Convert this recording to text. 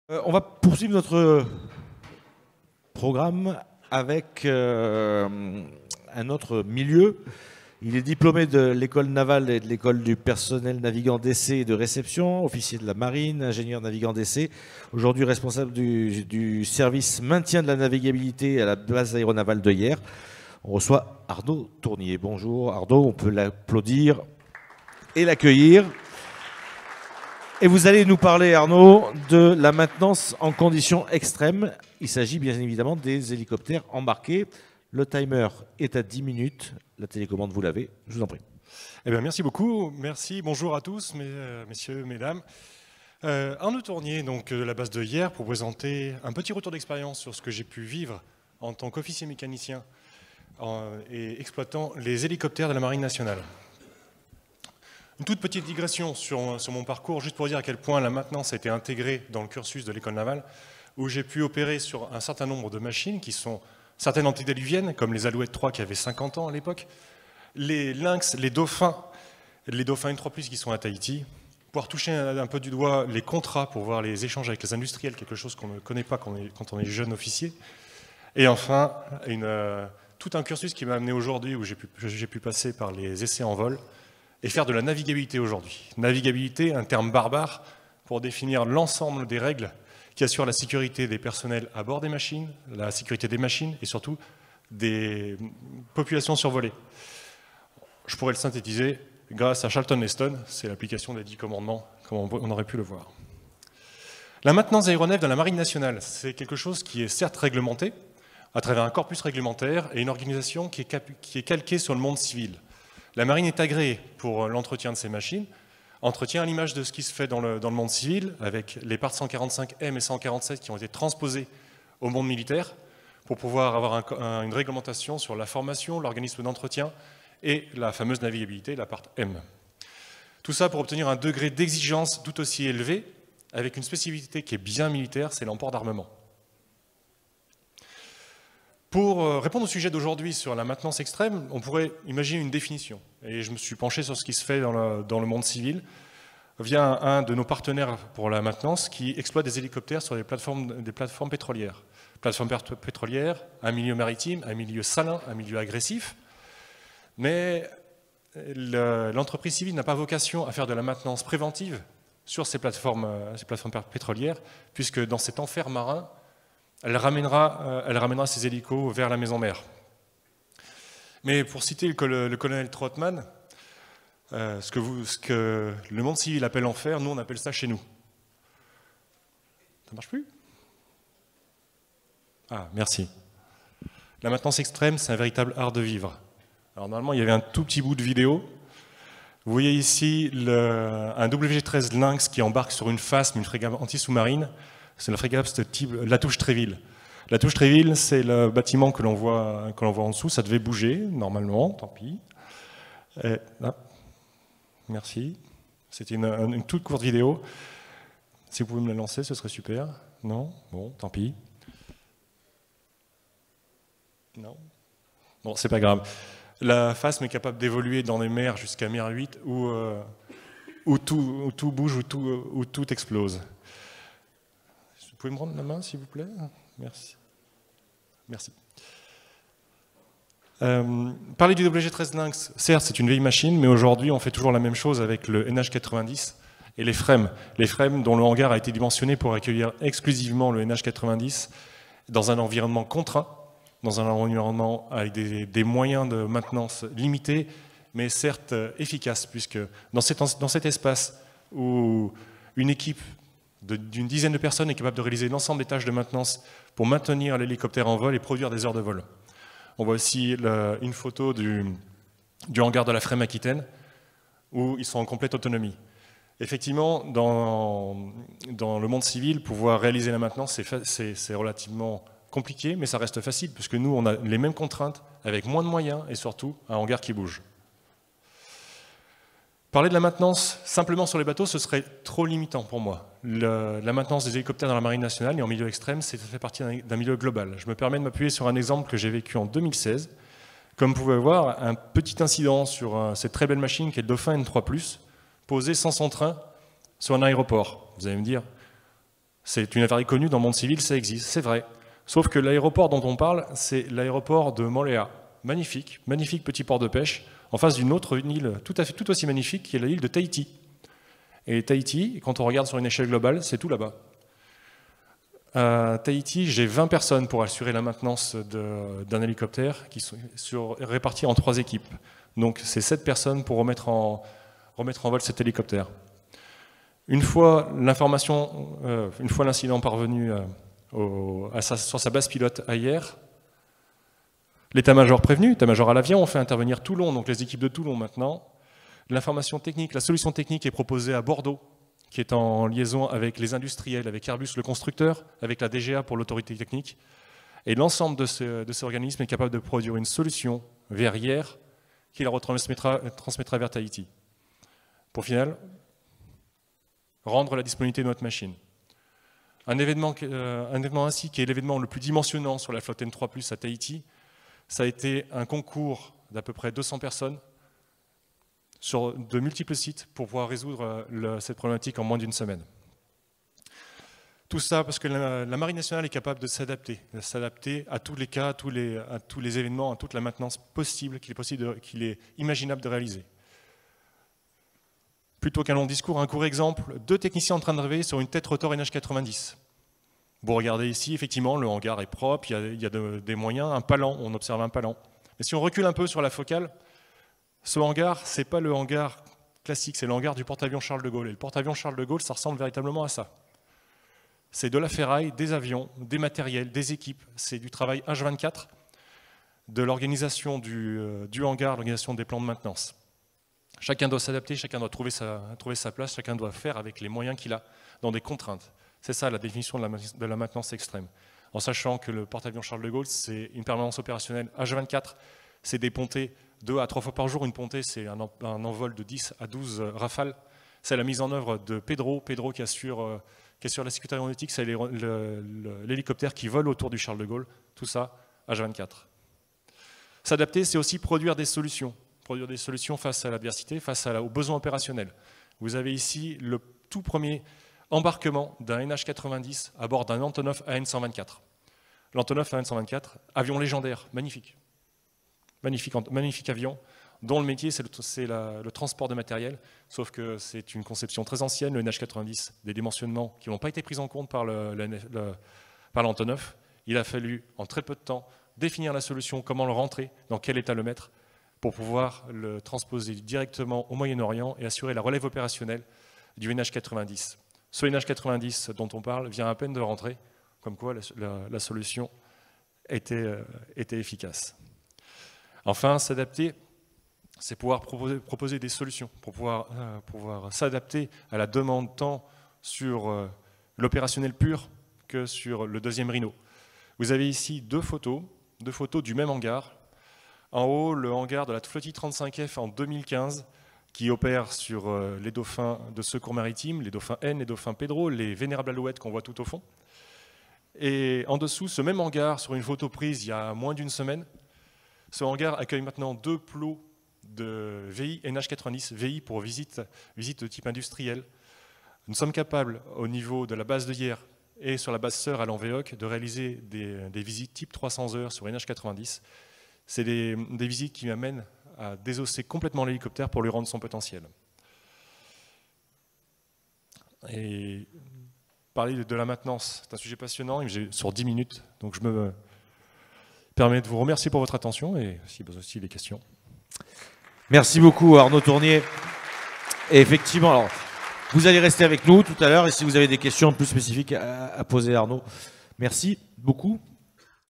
On va poursuivre notre programme avec un autre milieu. Il est diplômé de l'école navale et de l'école du personnel navigant d'essai et de réception, officier de la marine, ingénieur navigant d'essai, aujourd'hui responsable du service maintien de la navigabilité à la base aéronavale de Hyères. On reçoit Arnaud Tournier. Bonjour Arnaud, on peut l'applaudir et l'accueillir. Et vous allez nous parler, Arnaud, de la maintenance en conditions extrêmes. Il s'agit bien évidemment des hélicoptères embarqués. Le timer est à 10 minutes. La télécommande, vous l'avez. Je vous en prie. Eh bien, merci beaucoup. Merci. Bonjour à tous, messieurs, mesdames. Arnaud Tournier, donc, de la base de Hyères, pour présenter un petit retour d'expérience sur ce que j'ai pu vivre en tant qu'officier mécanicien et exploitant les hélicoptères de la Marine nationale. Une toute petite digression sur mon parcours, juste pour dire à quel point la maintenance a été intégrée dans le cursus de l'école navale, où j'ai pu opérer sur un certain nombre de machines qui sont certaines antédiluviennes, comme les Alouettes 3 qui avaient 50 ans à l'époque, les Lynx, les Dauphins N3+, qui sont à Tahiti, pouvoir toucher un peu du doigt les contrats pour voir les échanges avec les industriels, quelque chose qu'on ne connaît pas quand on est jeune officier, et enfin tout un cursus qui m'a amené aujourd'hui, où j'ai pu passer par les essais en vol, et faire de la navigabilité aujourd'hui. Navigabilité, un terme barbare pour définir l'ensemble des règles qui assurent la sécurité des personnels à bord des machines, la sécurité des machines et surtout des populations survolées. Je pourrais le synthétiser grâce à Charlton Heston, c'est l'application des 10 commandements, comme on aurait pu le voir. La maintenance aéronef dans la Marine nationale, c'est quelque chose qui est certes réglementé, à travers un corpus réglementaire et une organisation qui est calquée sur le monde civil. La marine est agréée pour l'entretien de ces machines, entretien à l'image de ce qui se fait dans le monde civil, avec les parts 145M et 147 qui ont été transposées au monde militaire, pour pouvoir avoir une réglementation sur la formation, l'organisme d'entretien et la fameuse navigabilité, la part M. Tout ça pour obtenir un degré d'exigence tout aussi élevé, avec une spécificité qui est bien militaire, c'est l'emport d'armement. Pour répondre au sujet d'aujourd'hui sur la maintenance extrême, on pourrait imaginer une définition. Et je me suis penché sur ce qui se fait dans le monde civil via un de nos partenaires pour la maintenance qui exploite des hélicoptères sur des plateformes pétrolières. Plateformes pétrolières, un milieu maritime, un milieu salin, un milieu agressif. Mais l'entreprise civile n'a pas vocation à faire de la maintenance préventive sur ces plateformes pétrolières, puisque dans cet enfer marin, elle ramènera ses hélicos vers la maison mère. Mais pour citer le colonel Trotman, ce que le monde civil appelle enfer, nous on appelle ça chez nous. Ça marche plus? Ah, merci. La maintenance extrême, c'est un véritable art de vivre. Alors normalement, il y avait un tout petit bout de vidéo. Vous voyez ici un WG-13 Lynx qui embarque sur une FASM, une frégate anti-sous-marine. C'est la frégate type Latouche-Tréville. Latouche-Tréville, c'est le bâtiment que l'on voit en dessous. Ça devait bouger, normalement, tant pis. Merci. C'était une toute courte vidéo. Si vous pouvez me la lancer, ce serait super. Non? Bon, tant pis. Non? Bon, c'est pas grave. La FASM est capable d'évoluer dans les mers jusqu'à mer 8 où tout bouge, où tout explose. Vous pouvez me rendre la main, s'il vous plaît? Merci. Merci. Parler du WG-13 Lynx, certes, c'est une vieille machine, mais aujourd'hui, on fait toujours la même chose avec le NH90 et les FREMM. Les FREMM dont le hangar a été dimensionné pour accueillir exclusivement le NH90 dans un environnement contraint, dans un environnement avec des moyens de maintenance limités, mais certes efficaces, puisque dans cet espace où une équipe d'une dizaine de personnes est capable de réaliser l'ensemble des tâches de maintenance pour maintenir l'hélicoptère en vol et produire des heures de vol. On voit aussi une photo du hangar de la FREMM Aquitaine, où ils sont en complète autonomie. Effectivement, dans le monde civil, pouvoir réaliser la maintenance, c'est relativement compliqué, mais ça reste facile, puisque nous, on a les mêmes contraintes, avec moins de moyens, et surtout un hangar qui bouge. Parler de la maintenance simplement sur les bateaux, ce serait trop limitant pour moi. La maintenance des hélicoptères dans la Marine nationale et en milieu extrême, ça fait partie d'un milieu global. Je me permets de m'appuyer sur un exemple que j'ai vécu en 2016. Comme vous pouvez voir, un petit incident sur cette très belle machine qui est le Dauphin N3+, posé sans son train sur un aéroport. Vous allez me dire, C'est une avarie connue dans le monde civil, ça existe, c'est vrai. Sauf que l'aéroport dont on parle, c'est l'aéroport de Mooléa. Magnifique, magnifique petit port de pêche, en face d'une autre île tout aussi magnifique, qui est l'île de Tahiti. Et Tahiti, quand on regarde sur une échelle globale, c'est tout là-bas. À Tahiti, j'ai 20 personnes pour assurer la maintenance d'un hélicoptère qui sont répartis en 3 équipes. Donc c'est 7 personnes pour remettre en vol cet hélicoptère. Une fois l'incident parvenu sur sa base pilote à Hyères, l'état-major prévenu, l'état-major à l'avion, on fait intervenir Toulon, donc les équipes de Toulon maintenant. L'information technique, la solution technique est proposée à Bordeaux, qui est en liaison avec les industriels, avec Airbus le constructeur, avec la DGA pour l'autorité technique. Et l'ensemble de ces organismes est capable de produire une solution vers Hyères qui la transmettra vers Tahiti. Pour final, rendre la disponibilité de notre machine. Un événement ainsi qui est l'événement le plus dimensionnant sur la flotte N3+ à Tahiti, ça a été un concours d'à peu près 200 personnes sur de multiples sites pour pouvoir résoudre cette problématique en moins d'une semaine. Tout ça parce que la Marine nationale est capable de s'adapter à tous les cas, à tous les événements, à toute la maintenance possible qu'il est imaginable de réaliser. Plutôt qu'un long discours, un court exemple, 2 techniciens en train de réveiller sur une tête rotor NH90. Vous regardez ici, effectivement, le hangar est propre, il y a des moyens, un palan, on observe un palan. Mais si on recule un peu sur la focale, ce hangar, ce n'est pas le hangar classique, c'est le hangar du porte-avions Charles de Gaulle. Et le porte-avions Charles de Gaulle, ça ressemble véritablement à ça. C'est de la ferraille, des avions, des matériels, des équipes. C'est du travail H24, de l'organisation du hangar, l'organisation des plans de maintenance. Chacun doit s'adapter, chacun doit trouver sa place, chacun doit faire avec les moyens qu'il a, dans des contraintes. C'est ça la définition de la maintenance extrême. En sachant que le porte-avions Charles de Gaulle, c'est une permanence opérationnelle H24, c'est des pontées 2 à 3 fois par jour. Une pontée, c'est un envol de 10 à 12 rafales. C'est la mise en œuvre de Pedro qui assure la sécurité aéronautique, c'est l'hélicoptère qui vole autour du Charles de Gaulle. Tout ça, H24. S'adapter, c'est aussi produire des solutions. Produire des solutions face à l'adversité, face aux besoins opérationnels. Vous avez ici le tout premier embarquement d'un NH90 à bord d'un Antonov AN-124. L'Antonov AN-124, avion légendaire, magnifique. Magnifique avion, dont le métier c'est le transport de matériel, sauf que c'est une conception très ancienne, le NH90, des dimensionnements qui n'ont pas été pris en compte par l'Antonov. Il a fallu, en très peu de temps, définir la solution, comment le rentrer, dans quel état le mettre, pour pouvoir le transposer directement au Moyen-Orient et assurer la relève opérationnelle du NH90. Ce NH90 dont on parle vient à peine de rentrer, comme quoi la solution était efficace. Enfin, s'adapter, c'est pouvoir proposer des solutions, pour pouvoir s'adapter à la demande tant sur l'opérationnel pur que sur le deuxième Rhino. Vous avez ici 2 photos du même hangar. En haut, le hangar de la flottille 35F en 2015, qui opère sur les dauphins de secours maritime, les dauphins N, les dauphins Pedro, les vénérables alouettes qu'on voit tout au fond. Et en dessous, ce même hangar, sur une photo prise il y a moins d'une semaine, ce hangar accueille maintenant 2 plots de VI NH90, VI pour visite de type industriel. Nous sommes capables, au niveau de la base de Hyères et sur la base sœur à l'Anvéoc, de réaliser des visites type 300 heures sur NH90. C'est des visites qui m'amènent à désosser complètement l'hélicoptère pour lui rendre son potentiel. Et parler de la maintenance, c'est un sujet passionnant, j'ai sur 10 minutes, donc je me permets de vous remercier pour votre attention et si besoin aussi des questions. Merci beaucoup Arnaud Tournier. Et effectivement, alors, vous allez rester avec nous tout à l'heure et si vous avez des questions plus spécifiques à poser à Arnaud, merci beaucoup.